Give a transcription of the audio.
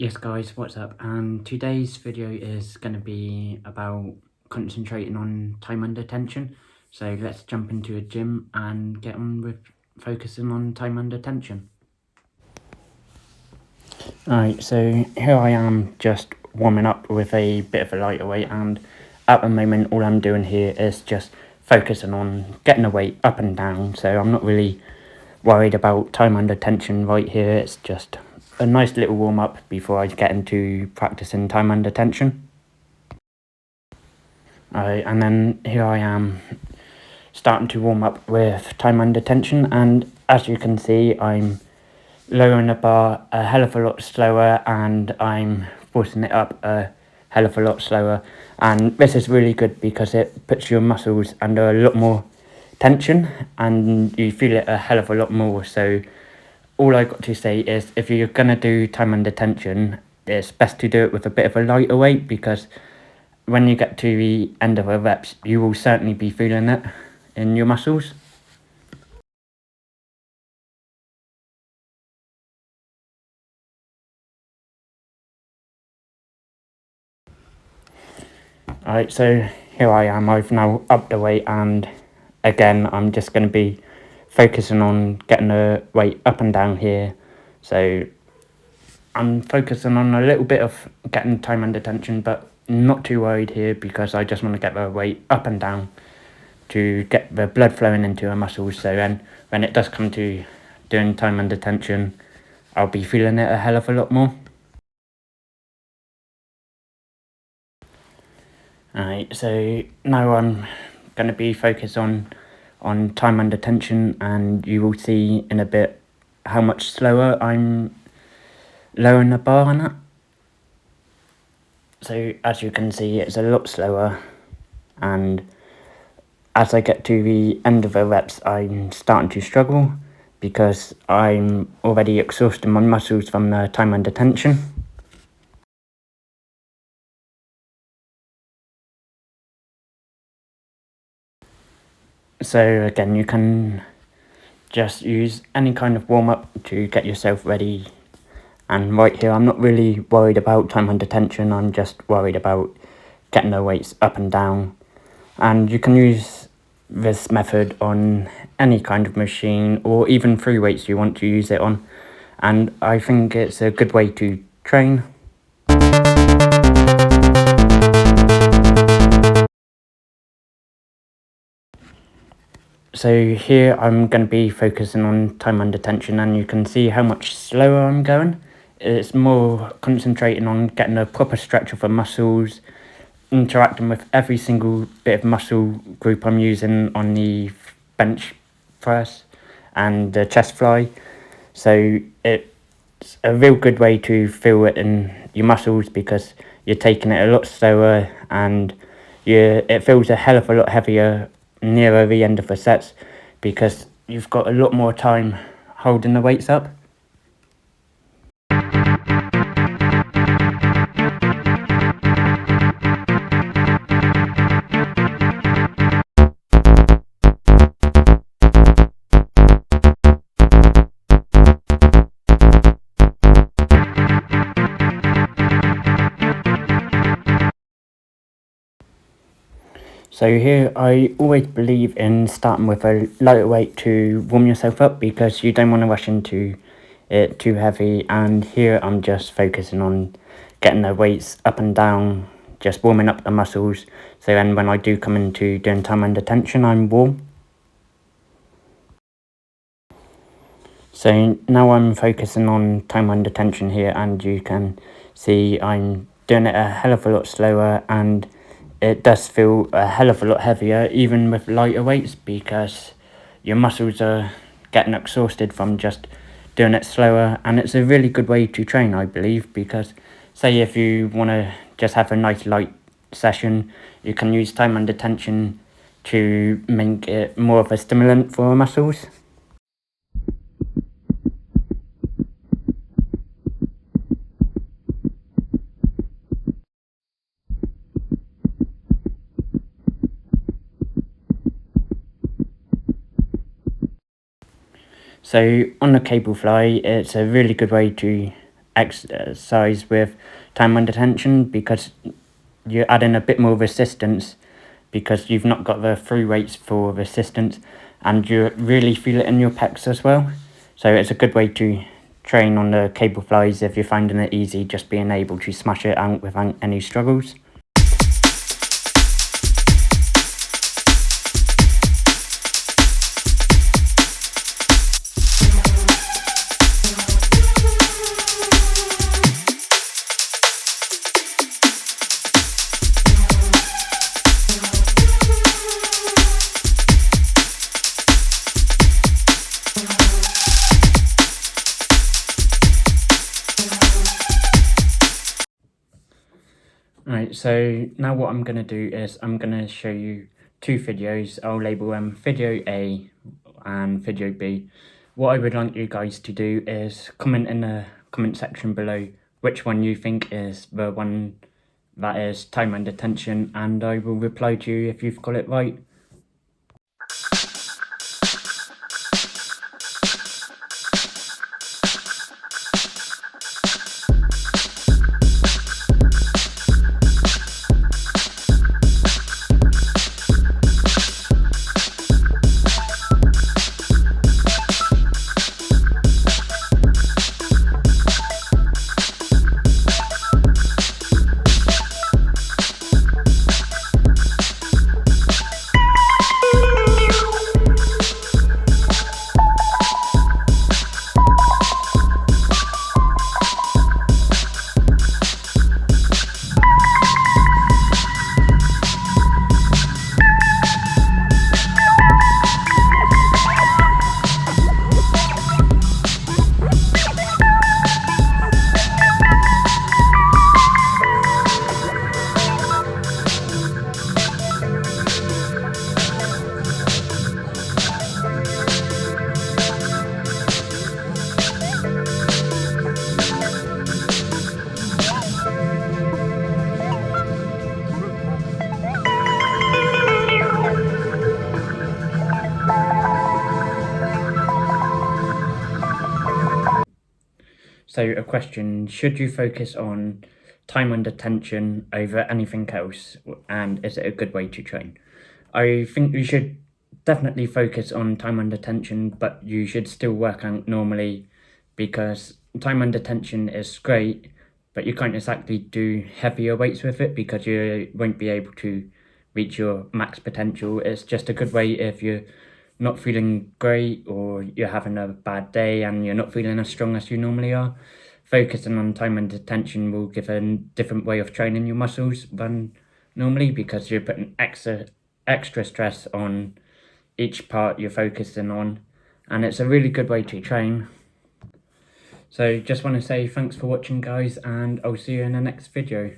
Yes guys, what's up? Today's video is going to be about concentrating on time under tension. So let's jump into a gym and get on with focusing on time under tension. Alright, so here I am just warming up with a bit of a lighter weight, and at the moment all I'm doing here is just focusing on getting the weight up and down. So I'm not really worried about time under tension right here. It's just a nice little warm up before I get into practicing time under tension. And then here I am starting to warm up with time under tension, and as you can see I'm lowering the bar a hell of a lot slower and I'm forcing it up a hell of a lot slower, and this is really good because it puts your muscles under a lot more tension and you feel it a hell of a lot more. So all I got to say is, if you're gonna do time under tension, it's best to do it with a bit of a lighter weight, because when you get to the end of a reps, you will certainly be feeling it in your muscles. Alright, so here I am, I've now upped the weight, and again I'm just going to be focusing on getting the weight up and down here. So I'm focusing on a little bit of getting time under tension, but not too worried here because I just want to get the weight up and down to get the blood flowing into the muscles. So then when it does come to doing time under tension, I'll be feeling it a hell of a lot more. Alright, so now I'm going to be focused on time under tension, and you will see in a bit how much slower I'm lowering the bar on that. So as you can see, it's a lot slower, and as I get to the end of the reps I'm starting to struggle because I'm already exhausting my muscles from the time under tension. So again, you can just use any kind of warm-up to get yourself ready. And right here, I'm not really worried about time under tension, I'm just worried about getting the weights up and down. And you can use this method on any kind of machine, or even free weights you want to use it on. And I think it's a good way to train. So here I'm going to be focusing on time under tension, and you can see how much slower I'm going. It's more concentrating on getting a proper stretch of the muscles, interacting with every single bit of muscle group I'm using on the bench press and the chest fly. So it's a real good way to feel it in your muscles because you're taking it a lot slower, and it feels a hell of a lot heavier nearer the end of the sets because you've got a lot more time holding the weights up. So here I always believe in starting with a lighter weight to warm yourself up because you don't want to rush into it too heavy. And here I'm just focusing on getting the weights up and down, just warming up the muscles, so then when I do come into doing time under tension I'm warm. So now I'm focusing on time under tension here, and you can see I'm doing it a hell of a lot slower, and it does feel a hell of a lot heavier even with lighter weights because your muscles are getting exhausted from just doing it slower. And it's a really good way to train, I believe, because say if you want to just have a nice light session, you can use time under tension to make it more of a stimulant for our muscles. So on the cable fly, it's a really good way to exercise with time under tension, because you're adding a bit more resistance because you've not got the free weights for resistance, and you really feel it in your pecs as well. So it's a good way to train on the cable flies if you're finding it easy, just being able to smash it out without any struggles. Right, so now what I'm going to do is I'm going to show you two videos. I'll label them video A and video B. What I would like you guys to do is comment in the comment section below which one you think is the one that is time under tension, and I will reply to you if you've got it right. So a question, should you focus on time under tension over anything else, and is it a good way to train? I think you should definitely focus on time under tension, but you should still work out normally, because time under tension is great, but you can't exactly do heavier weights with it because you won't be able to reach your max potential. It's just a good way if you're not feeling great or you're having a bad day and you're not feeling as strong as you normally are. Focusing on time under tension will give a different way of training your muscles than normally, because you're putting extra stress on each part you're focusing on, and it's a really good way to train. So just want to say thanks for watching, guys, and I'll see you in the next video.